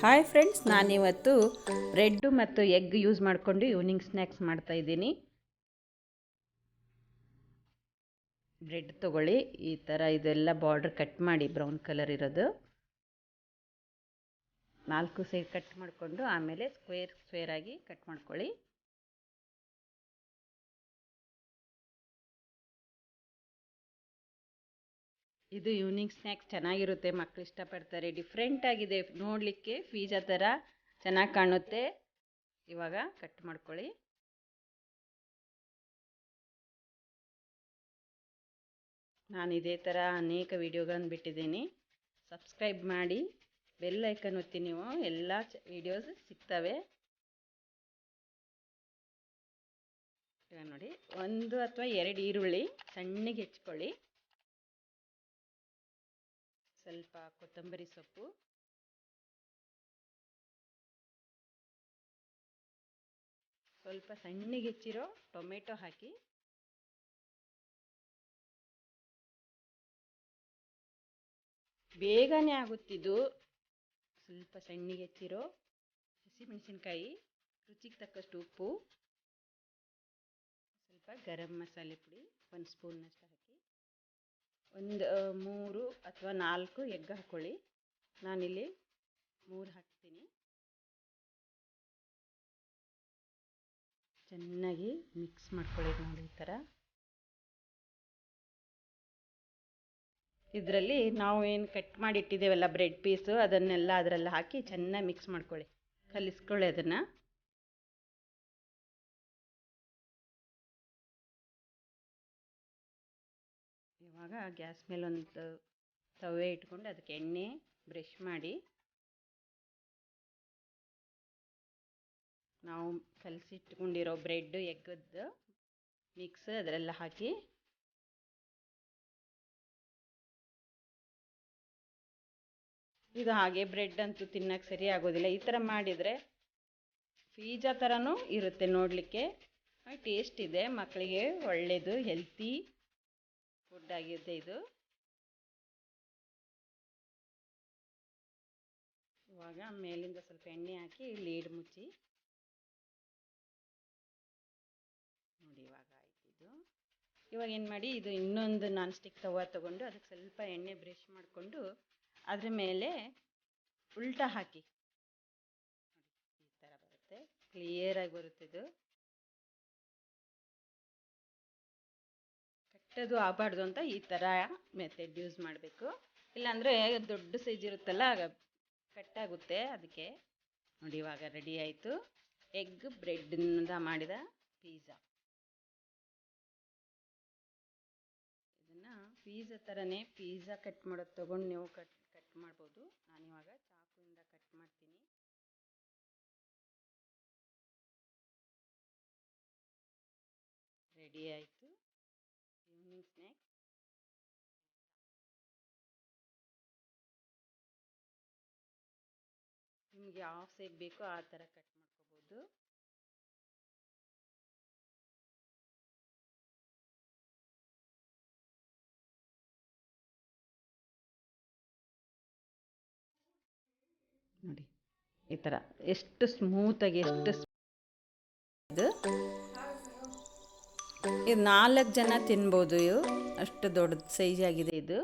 Hi friends, ನಾನಿವತ್ತು bread ಮತ್ತು egg use ಮಾಡಿಕೊಂಡು ಈವ್ನಿಂಗ್ ಸ್ನ್ಯಾಕ್ಸ್ ಮಾಡ್ತಾಯಿದ್ದೀನಿ. ಬ್ರೆಡ್ ತೊಗೊಳ್ಳಿ, ಈ ಥರ ಇದೆಲ್ಲ ಬಾರ್ಡ್ರ್ ಕಟ್ ಮಾಡಿ ಬ್ರೌನ್ ಕಲರ್ ಇರೋದು 4 ಸೈಡ್ ಕಟ್ ಮಾಡಿಕೊಂಡು ಆಮೇಲೆ ಸ್ಕ್ವೇರ್ ಆಗಿ ಕಟ್ ಮಾಡ್ಕೊಳ್ಳಿ. ಇದು ಈವ್ನಿಂಗ್ ಸ್ನ್ಯಾಕ್ಸ್ ಚೆನ್ನಾಗಿರುತ್ತೆ, ಮಕ್ಕಳು ಇಷ್ಟಪಡ್ತಾರೆ. ಡಿಫ್ರೆಂಟ್ ಆಗಿದೆ ನೋಡಲಿಕ್ಕೆ, ಪಿಜ್ಜಾ ಥರ ಚೆನ್ನಾಗಿ ಕಾಣುತ್ತೆ. ಇವಾಗ ಕಟ್ ಮಾಡ್ಕೊಳ್ಳಿ. ನಾನು ಇದೇ ಥರ ಅನೇಕ ವಿಡಿಯೋಗಳನ್ನು ಬಿಟ್ಟಿದ್ದೀನಿ. ಸಬ್ಸ್ಕ್ರೈಬ್ ಮಾಡಿ, ಬೆಲ್ ಐಕನ್ ಒತ್ತಿ, ನೀವು ಎಲ್ಲ ವಿಡಿಯೋಸ್ ಸಿಗ್ತವೆ. ಇವಾಗ ನೋಡಿ, 1 ಅಥವಾ 2 ಈರುಳ್ಳಿ ಸಣ್ಣಗೆ ಹೆಚ್ಕೊಳ್ಳಿ. ಸ್ವಲ್ಪ ಕೊತ್ತಂಬರಿ ಸೊಪ್ಪು, ಸ್ವಲ್ಪ ಸಣ್ಣಗೆ ಹೆಚ್ಚಿರೋ ಟೊಮೆಟೊ ಹಾಕಿ, ಬೇಗನೆ ಆಗುತ್ತಿದ್ದು. ಸ್ವಲ್ಪ ಸಣ್ಣಗೆ ಹೆಚ್ಚಿರೋ ಹಸಿಮೆಣಸಿನ್ಕಾಯಿ, ರುಚಿಗೆ ತಕ್ಕಷ್ಟು ಉಪ್ಪು, ಸ್ವಲ್ಪ ಗರಂ ಮಸಾಲೆ ಪುಡಿ 1 ಸ್ಪೂನ್ನಷ್ಟು ಹಾಕಿ, ಒಂದು 3 ಅಥವಾ 4 ಎಗ್ ಹಾಕ್ಕೊಳ್ಳಿ. ನಾನಿಲ್ಲಿ 3 ಹಾಕ್ತೀನಿ. ಚೆನ್ನಾಗಿ ಮಿಕ್ಸ್ ಮಾಡ್ಕೊಳ್ಳಿ. ನೋಡಿ, ಈ ಥರ. ಇದರಲ್ಲಿ ನಾವು ಏನು ಕಟ್ ಮಾಡಿ ಇಟ್ಟಿದ್ದೇವಲ್ಲ ಬ್ರೆಡ್ ಪೀಸು, ಅದನ್ನೆಲ್ಲ ಅದರಲ್ಲಿ ಹಾಕಿ ಚೆನ್ನಾಗಿ ಮಿಕ್ಸ್ ಮಾಡ್ಕೊಳ್ಳಿ, ಕಲಿಸ್ಕೊಳ್ಳಿ ಅದನ್ನು. ಇವಾಗ ಗ್ಯಾಸ್ ಮೇಲೆ ಒಂದು ತವೆ ಇಟ್ಕೊಂಡು ಅದಕ್ಕೆ ಎಣ್ಣೆ ಬ್ರಷ್ ಮಾಡಿ, ನಾವು ಕಲಸಿಟ್ಕೊಂಡಿರೋ ಬ್ರೆಡ್ ಎಗ್ಗದ್ದು ಮಿಕ್ಸ್ ಅದರೆಲ್ಲ ಹಾಕಿ, ಇದು ಹಾಗೆ ಬ್ರೆಡ್ ಅಂತೂ ತಿನ್ನಕ್ಕೆ ಸರಿ ಆಗೋದಿಲ್ಲ. ಈ ಥರ ಮಾಡಿದರೆ ಪಿಜ್ಜಾ ಥರನೂ ಇರುತ್ತೆ ನೋಡಲಿಕ್ಕೆ, ಟೇಸ್ಟ್ ಇದೆ, ಮಕ್ಕಳಿಗೆ ಒಳ್ಳೆಯದು, ಹೆಲ್ತಿ ಫುಡ್ ಆಗಿದೆ ಇದು. ಇವಾಗ ಮೇಲಿಂದ ಸ್ವಲ್ಪ ಎಣ್ಣೆ ಹಾಕಿ ಲೀಡ್ ಮುಚ್ಚಿ ನೋಡಿ. ಇವಾಗ ಆಯ್ತು ಇದು. ಇವಾಗ ಏನು ಮಾಡಿ, ಇದು ಇನ್ನೊಂದು ನಾನ್ ಸ್ಟಿಕ್ ತವ ತೊಗೊಂಡು ಅದಕ್ಕೆ ಸ್ವಲ್ಪ ಎಣ್ಣೆ ಬ್ರಷ್ ಮಾಡಿಕೊಂಡು ಅದ್ರ ಮೇಲೆ ಉಲ್ಟಾ ಹಾಕಿ. ಈ ಥರ ಬರುತ್ತೆ, ಕ್ಲಿಯರಾಗಿ ಬರುತ್ತೆ. ಇದು ಕಟ್ಟೋದು ಆಗಬಾರ್ದು ಅಂತ ಈ ಥರ ಮೆಥಡ್ ಯೂಸ್ ಮಾಡಬೇಕು, ಇಲ್ಲಾಂದರೆ ದೊಡ್ಡ ಸೈಜ್ ಇರುತ್ತಲ್ಲ ಆಗ ಕಟ್ಟಾಗುತ್ತೆ. ಅದಕ್ಕೆ ನೋಡಿ, ಇವಾಗ ರೆಡಿ ಆಯಿತು ಎಗ್ ಬ್ರೆಡ್ನಿಂದ ಮಾಡಿದ ಪಿಜ್ಜಾ. ಇದನ್ನು ಪಿಜ್ಜಾ ಥರನೇ ಪಿಜ್ಜಾ ಕಟ್ ಮಾಡೋದು ತೊಗೊಂಡು ನೀವು ಕಟ್ ಮಾಡ್ಬೋದು. ನಾನಿವಾಗ ಚಾಕುವಿಂದ ಕಟ್ ಮಾಡ್ತೀನಿ. ರೆಡಿ ಆಯಿತು ಈವ್ನಿಂಗ್ ಸ್ನ್ಯಾಕ್ಸ್. ನಿಮಗೆ ಯಾವ ಸೈಜ್ ಬೇಕೋ ಆ ಥರ ಕಟ್ ಮಾಡ್ಕೋಬೋದು. ನೋಡಿ, ಈ ಥರ ಎಷ್ಟು ಸ್ಮೂತಾಗಿ, ಎಷ್ಟು ಇದು 4 ಜನ ತಿನ್ಬೋದು. ಅಷ್ಟು ದೊಡ್ಡ ಸೈಜ್ ಆಗಿದೆ ಇದು.